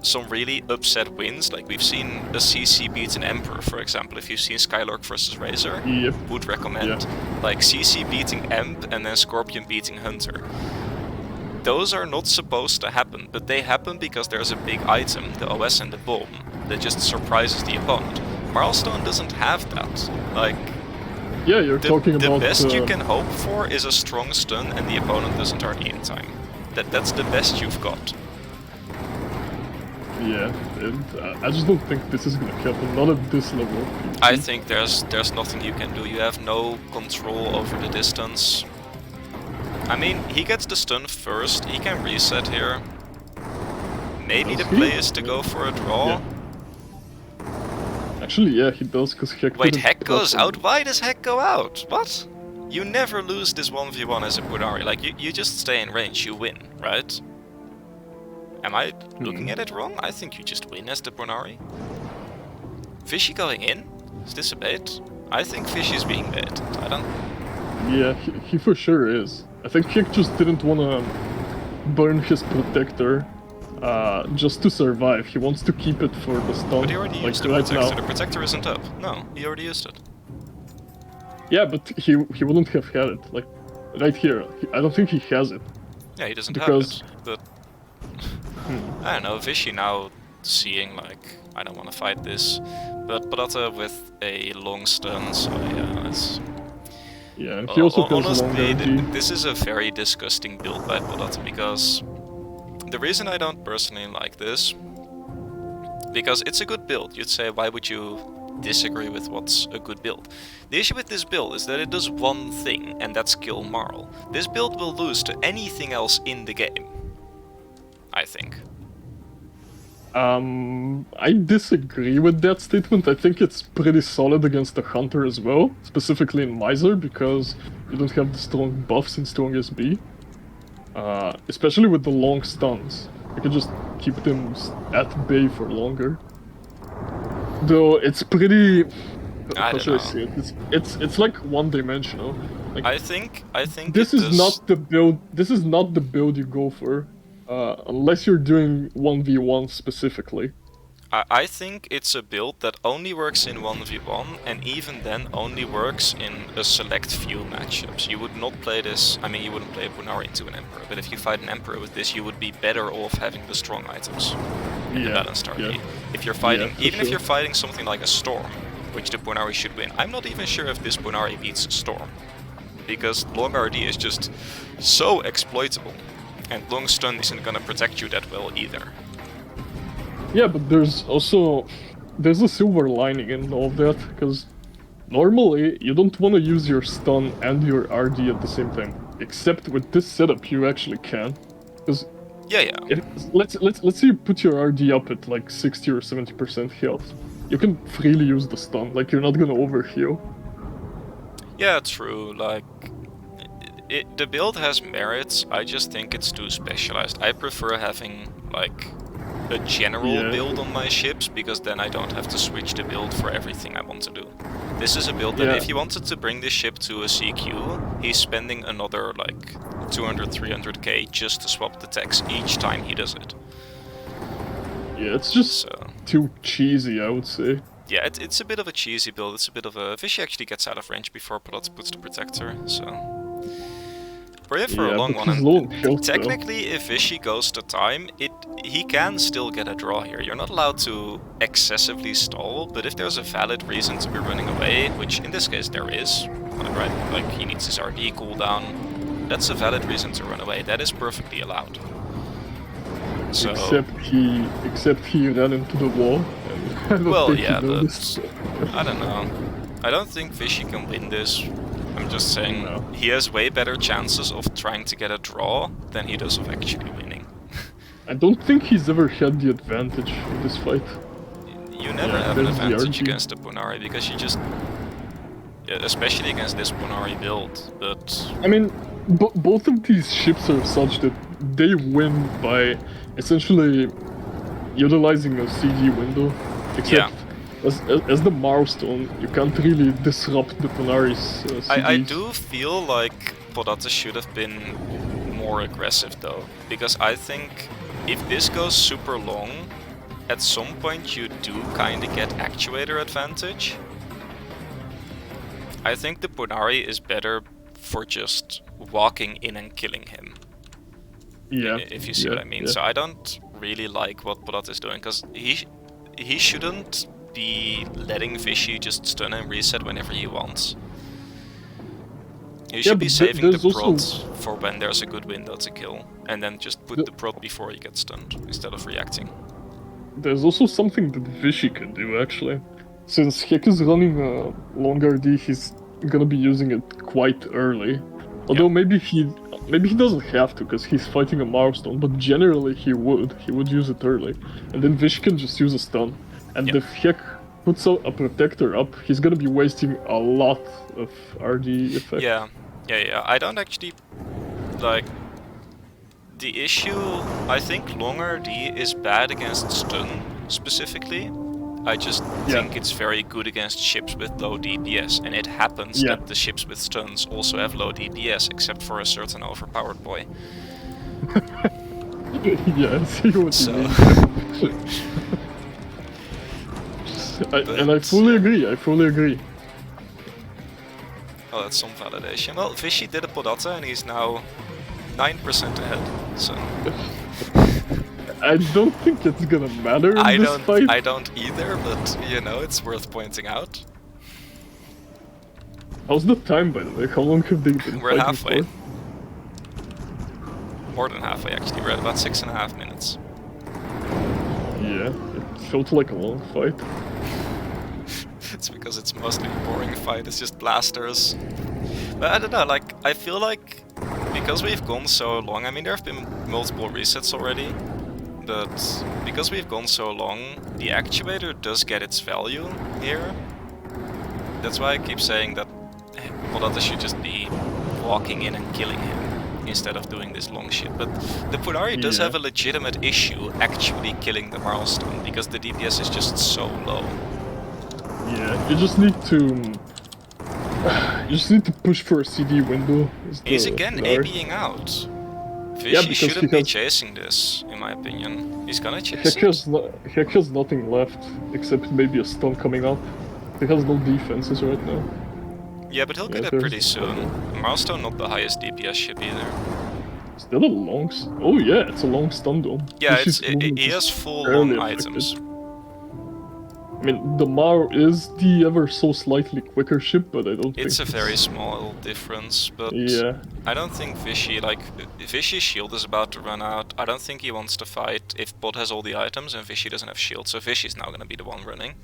some really upset wins, like we've seen a CC beat an Emperor, for example. If you've seen Skylark versus Razor, would recommend. Like CC beating Emp and then Scorpion beating Hunter. Those are not supposed to happen, but they happen because there's a big item, the OS and the bomb, that just surprises the opponent. Marlstone doesn't have that. Like, Yeah, you're talking the about... best you can hope for is a strong stun and the opponent doesn't RD in time. That's the best you've got. Yeah, and I just don't think this is gonna happen, not at this level. I think there's nothing you can do. You have no control over the distance. I mean, he gets the stun first, he can reset here. Maybe the play is to go for a draw. Yeah. Actually, yeah, he does, because Heck... Wait, Heck goes out? Why does Heck go out? What? You never lose this 1v1 as a Podatte. Like, you just stay in range, you win, right? Am I looking at it wrong? I think you just win as the Podatte. Fishy going in? Is this a bait? I think Fishy's being bait. I don't... Yeah, he for sure is. I think Heck just didn't want to burn his protector just to survive. He wants to keep it for the stun. But he already used the right protector. now. The protector isn't up. No, he already used it. Yeah, but he wouldn't have had it. Like, right here. I don't think he has it. Yeah, he doesn't Because... have it. But... I don't know, Fishy now seeing, like, I don't want to fight this. But Podatte with a long stun, so yeah, it's... Yeah, and he also has honestly, longer this is a very disgusting build by Podatte, because the reason I don't personally like this, because it's a good build. You'd say, why would you disagree with what's a good build? The issue with this build is that it does one thing, and that's kill Marl. This build will lose to anything else in the game, I think. I disagree with that statement. I think it's pretty solid against the Hunter as well, specifically in Miser, because you don't have the strong buffs in strong SB. Especially with the long stuns. You can just keep them at bay for longer. Though it's pretty... How should I say it? It's like one-dimensional. Like, I think this is not the build. This is not the build you go for. Unless you're doing 1v1 specifically. I think it's a build that only works in 1v1, and even then only works in a select few matchups. You would not play this, I mean you wouldn't play a Podatte into an Emperor, but if you fight an Emperor with this, you would be better off having the strong items in the balanced RD. Yeah. If you're fighting, even if sure. you're fighting something like a Storm, which the Podatte should win, I'm not even sure if this Podatte beats a Storm. Because long RD is just so exploitable. And long stun isn't gonna protect you that well either. Yeah, but there's a silver lining in all of that, because normally you don't want to use your stun and your RD at the same time. Except with this setup, you actually can, because let's say you put your RD up at like 60 or 70% health. You can freely use the stun, like you're not gonna overheal. Yeah, true. Like. The build has merits, I just think it's too specialized. I prefer having, like, a general build on my ships, because then I don't have to switch the build for everything I want to do. This is a build that if he wanted to bring this ship to a CQ, he's spending another, like, 200-300k just to swap the techs each time he does it. Yeah, it's just too cheesy, I would say. Yeah, it's a bit of a cheesy build, it's a bit of a... Fishy actually gets out of range before Podatte puts the protector, so... We're in for a long one, and technically if Fishy goes to time, he can still get a draw here. You're not allowed to excessively stall, but if there's a valid reason to be running away, which in this case there is, right? Like he needs his RD cooldown, that's a valid reason to run away. That is perfectly allowed. So, except he ran into the wall. And well, yeah, but I don't know. I don't think Fishy can win this. I'm just saying, he has way better chances of trying to get a draw than he does of actually winning. I don't think he's ever had the advantage in this fight. You never have an advantage against the Podatte, because you just... especially against this Podatte build, but... I mean, both of these ships are such that they win by essentially utilizing a CG window, except... As the milestone, you can't really disrupt the Podatte's CGs. I do feel like Podatte should have been more aggressive though, because I think if this goes super long, at some point you do kinda get actuator advantage. I think the Podatte is better for just walking in and killing him. Yeah. If you see what I mean. So I don't really like what Podatte is doing, because he shouldn't be letting Fishy just stun and reset whenever he wants. You should be but saving the there's prod also- for when there's a good window to kill, and then just put the prod before you get stunned, instead of reacting. There's also something that Vishy can do, actually. Since Hek is running a long RD, he's gonna be using it quite early. Although maybe he doesn't have to, because he's fighting a milestone, but generally he would. He would use it early. And then Vish can just use a stun. And if Hek puts a protector up, he's gonna be wasting a lot of RD effect. Yeah. I don't actually... like... The issue... I think long RD is bad against stun, specifically. I just think it's very good against ships with low DPS, and it happens that the ships with stuns also have low DPS, except for a certain overpowered boy. Yeah, I see what you mean. And I fully agree. Oh, that's some validation. Well, Vishy did a Podatte, and he's now 9% ahead, so... I don't think it's gonna matter in this fight. I don't either, but, you know, it's worth pointing out. How's the time, by the way? How long have they been We're fighting halfway. for? More than halfway, actually. We're at about 6.5 minutes. Yeah, it felt like a long fight. It's because it's mostly a boring fight, it's just blasters. But I don't know, like, I feel like... because we've gone so long, I mean, there have been multiple resets already. But because we've gone so long, the actuator does get its value here. That's why I keep saying that Podatte should just be walking in and killing him instead of doing this long shit. But the Polari does have a legitimate issue actually killing the milestone, because the DPS is just so low. Yeah, you just need to... push for a CD window. He's again ABing out. Vishy shouldn't be chasing this, in my opinion. He's gonna chase it. Hek has nothing left, except maybe a stun coming up. He has no defenses right now. Yeah, but he'll get it pretty soon. Milestone not the highest DPS ship either. Is that a long... Oh yeah, it's a long stun dome. Yeah, he has full long items. I mean, the Mar is the ever so slightly quicker ship, but I don't think it's a very small difference, but I don't think Vishy, like, Vishy's shield is about to run out. I don't think he wants to fight if Pod has all the items and Vishy doesn't have shield, so Vishy's now gonna be the one running.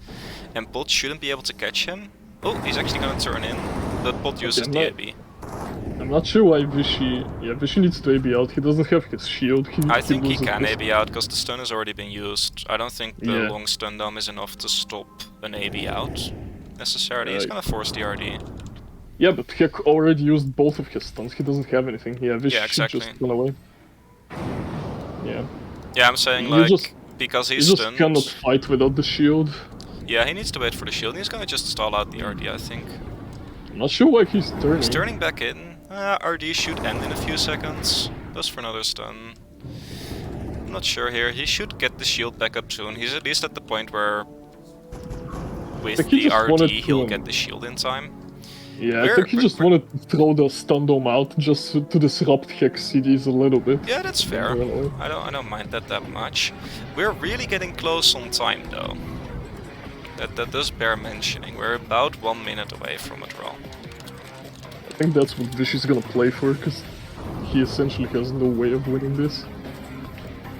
And Pod shouldn't be able to catch him. Oh, he's actually gonna turn in, but Pod uses the AB. I'm not sure why Vishy... Yeah, Vishy needs to AB out. He doesn't have his shield. I think he can AB out, because the stun has already been used. I don't think the long stun dome is enough to stop an AB out, necessarily. He's gonna force the RD. Yeah, but Hek already used both of his stuns. He doesn't have anything. Yeah, Vishy should just run away. Yeah. Yeah, I'm saying, like, because he's stunned... He just cannot fight without the shield. Yeah, he needs to wait for the shield. He's gonna just stall out the RD, I think. I'm not sure why he's turning. He's turning back in. RD should end in a few seconds. Goes for another stun. I'm not sure here. He should get the shield back up soon. He's at least at the point where with the RD he'll get the shield in time. Yeah, I think he just wanted to throw the stun dome out just to disrupt Hek's CDs a little bit. Yeah, that's fair. I don't mind that much. We're really getting close on time though. That does bear mentioning. We're about 1 minute away from a draw. I think that's what Vishy's gonna play for, because he essentially has no way of winning this.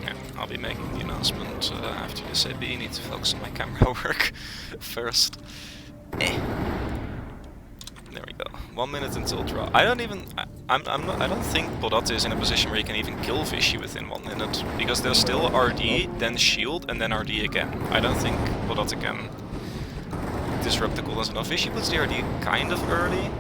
Yeah, I'll be making the announcement after this AB. Need to focus on my camera work first. There we go. 1 minute until draw. I don't even... I don't think Podatte is in a position where he can even kill Vishy within 1 minute. Because there's still RD, then shield, and then RD again. I don't think Podatte can disrupt the cooldowns enough. Vishy puts the RD kind of early.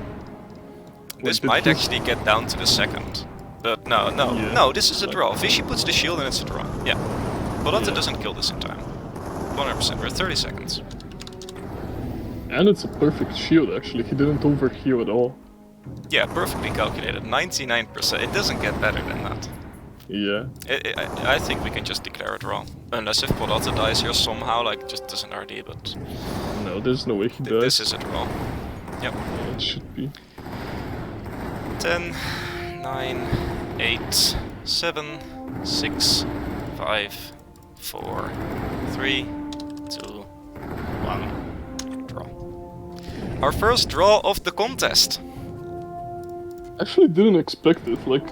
This might actually get down to the second. But no, this is a draw. Vishy puts the shield and it's a draw. Yeah. Podatte doesn't kill this in time. 100%, we're 30 seconds. And it's a perfect shield actually, he didn't overheal at all. Yeah, perfectly calculated, 99%. It doesn't get better than that. Yeah. I think we can just declare a draw. Unless if Podatte dies here somehow, like just does an RD, but... No, there's no way he does. This is a draw. Yep. Yeah, it should be. 10, 9, 8, 7, 6, 5, 4, 3, 2, 1. Draw. Our first draw of the contest. actually didn't expect it. Like,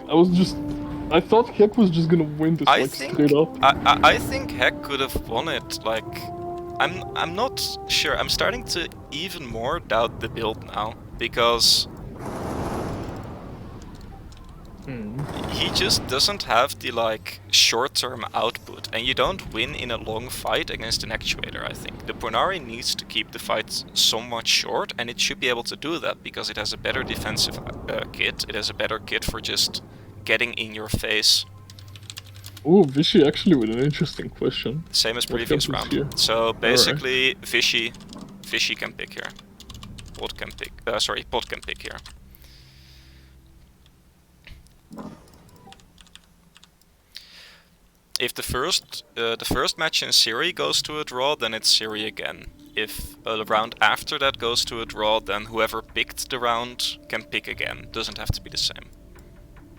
I thought Heck was just gonna win this, straight up. I think Heck could have won it. Like, I'm not sure. I'm starting to even more doubt the build now because he just doesn't have the short-term output, and you don't win in a long fight against an actuator. I think the Ponari needs to keep the fight somewhat short, and it should be able to do that because it has a better defensive kit. It has a better kit for just getting in your face. Oh, Vishy actually with an interesting question. Same as previous round. Here? So basically, Vishy can pick here. Pod can pick. Pod can pick here. If the first match in Siri goes to a draw, then it's Siri again. If a round after that goes to a draw, then whoever picked the round can pick again. Doesn't have to be the same.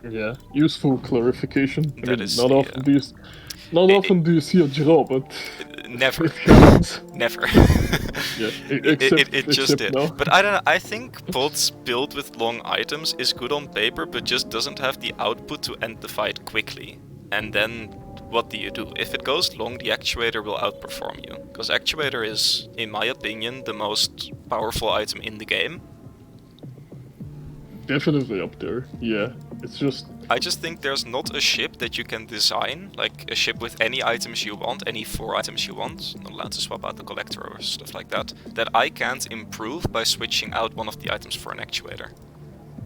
Yeah, useful clarification. That is not often do you see a draw, but never, never. Yeah, it just did. Now. But I don't know. I think Pod's build with long items is good on paper, but just doesn't have the output to end the fight quickly. And then what do you do? If it goes long, the actuator will outperform you. Because actuator is, in my opinion, the most powerful item in the game. Definitely up there, yeah. It's just... I just think there's not a ship that you can design, like a ship with any items you want, any 4 items you want, not allowed to swap out the collector or stuff like that I can't improve by switching out one of the items for an actuator.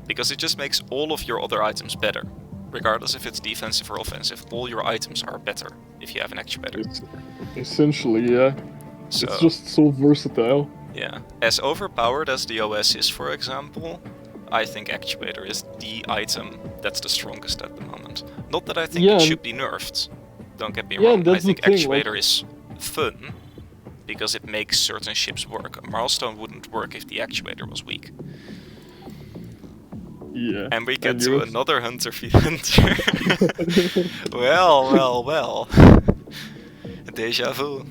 Because it just makes all of your other items better. Regardless if it's defensive or offensive, all your items are better if you have an actuator. Essentially, yeah. So, it's just so versatile. Yeah. As overpowered as the OS is, for example, I think actuator is the item that's the strongest at the moment. Not that I think it should be nerfed. Don't get me wrong. I think actuator is fun because it makes certain ships work. A milestone wouldn't work if the actuator was weak. Yeah. And we get to another Hunter v Hunter. Well. Deja vu.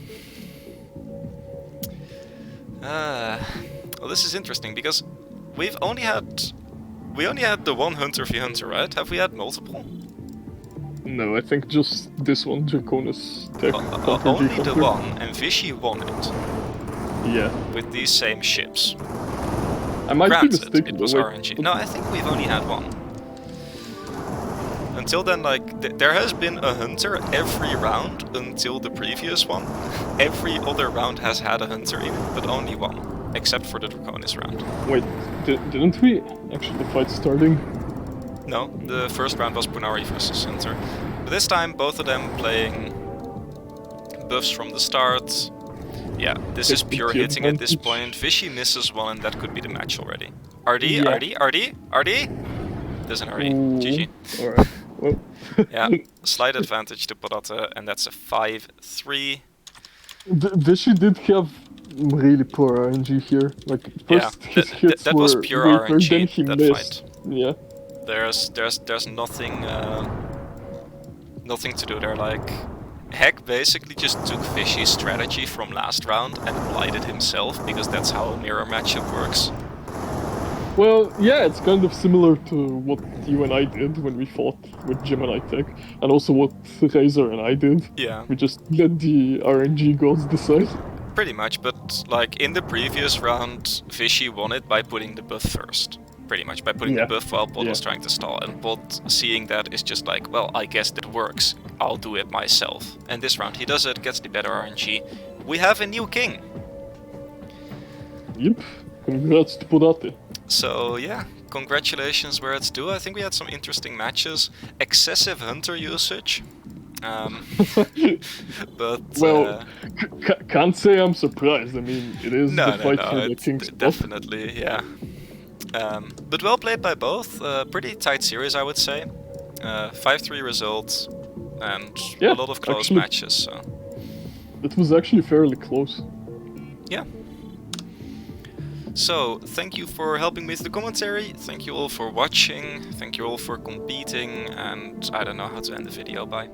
Well, this is interesting because we only had the one Hunter v Hunter, right? Have we had multiple? No, I think just this one, Draconis Tech. Only the one, and Vishy won it. Yeah. With these same ships. I might Granted, be mistaken. It was RNG. No, I think we've only had one. Until then, there has been a Hunter every round until the previous one. Every other round has had a Hunter in it, but only one. Except for the Draconis round. Wait, didn't we actually fight starting? No, the first round was Ponari versus Hunter. But this time, both of them playing buffs from the start. Yeah, this is pure hitting at this point. Vishy misses one and that could be the match already. RD? There's an RD. GG. Alright, well. Yeah, slight advantage to Podatte, and that's a 5-3. Vishy did have really poor RNG here. Like, first his hits that were was pure weaker, RNG, then he that missed. fight. Yeah. There's nothing to do there. Like, Heck basically just took Vishy's strategy from last round and applied it himself, because that's how a mirror matchup works. Well, yeah, it's kind of similar to what you and I did when we fought with Gemini Tech, and also what Razor and I did. Yeah. We just let the RNG gods decide. Pretty much, but like in the previous round, Vishy won it by putting the buff first. Pretty much, by putting the buff while Pod was trying to stall, and Pod seeing that is just like, well, I guess that works, I'll do it myself. And this round he does it, gets the better RNG. We have a new king! Yep, congrats to Podatte. So yeah, congratulations where it's due. I think we had some interesting matches. Excessive Hunter usage. But well, can't say I'm surprised. I mean, it is the fight for the king's definitely, yeah. But well played by both. Pretty tight series, I would say. 5-3 results, and a lot of close matches. So it was actually fairly close. Yeah. So, thank you for helping me with the commentary, thank you all for watching, thank you all for competing, and I don't know how to end the video, bye.